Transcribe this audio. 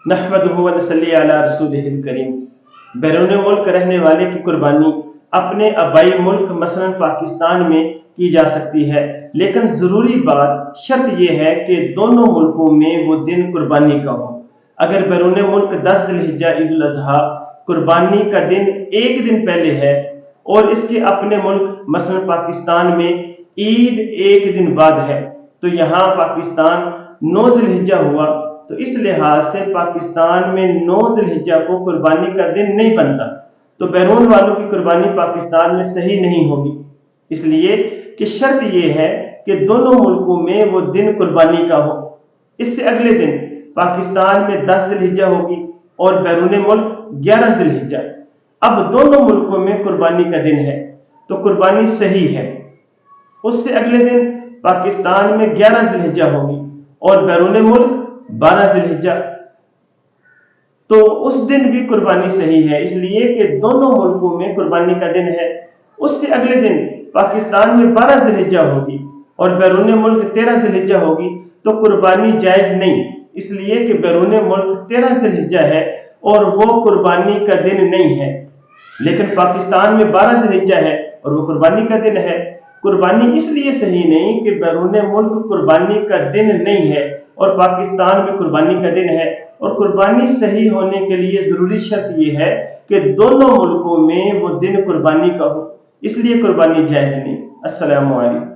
नहमदुहु व नसल्ली अला रसूलिहिल करीम। बैरून मुल्क रहने वाले की कुर्बानी अपने आबाई मुल्क मसलन पाकिस्तान में की जा सकती है, लेकिन ज़रूरी बात शर्त यह है कि दोनों मुल्कों में वो दिन कुर्बानी का हो। अगर बैरून मुल्क 10 ज़िलहिज्जा ईद उल अज़हा कुर्बानी का दिन एक दिन पहले है और इसके अपने मुल्क मसलन पाकिस्तान में ईद एक दिन बाद है, तो यहाँ पाकिस्तान 9 ज़िलहिज्जा हुआ, तो इस लिहाज से पाकिस्तान में 9 ज़िलहिज्जा को कुर्बानी का दिन नहीं बनता, तो बैरून वालों की कुर्बानी पाकिस्तान में सही नहीं होगी। इसलिए कि शर्त यह है कि दोनों मुल्कों में वो दिन कुर्बानी का हो। इससे अगले दिन पाकिस्तान में 10 ज़िलहिज्जा होगी और बैरून मुल्क 11 ज़िलहिज्जा। अब दोनों मुल्कों में कुर्बानी का दिन है, तो कुर्बानी सही है। उससे अगले दिन पाकिस्तान में 11 ज़िलहिज्जा होगी और बैरून मुल्क 12 ज़िलहिज्जा, तो उस दिन भी कुर्बानी सही है, इसलिए कि दोनों मुल्कों में कुर्बानी का दिन है। उससे अगले दिन पाकिस्तान में 12 ज़िलहिज्जा होगी और बैरून मुल्क 13 ज़िलहिज्जा होगी, तो कुर्बानी जायज़ नहीं, इसलिए कि बैरून मुल्क 13 ज़िलहिज्जा है और वो कुर्बानी का दिन नहीं है। लेकिन पाकिस्तान में 12 ज़िलहिज्जा है और वो कुर्बानी का दिन है। कुर्बानी इसलिए सही नहीं कि बैरून मुल्क कुर्बानी का दिन नहीं है और पाकिस्तान में कुर्बानी का दिन है, और कुर्बानी सही होने के लिए ज़रूरी शर्त यह है कि दोनों मुल्कों में वो दिन कुर्बानी का हो, इसलिए कुर्बानी जायज़ नहीं। अस्सलामु अलैकुम।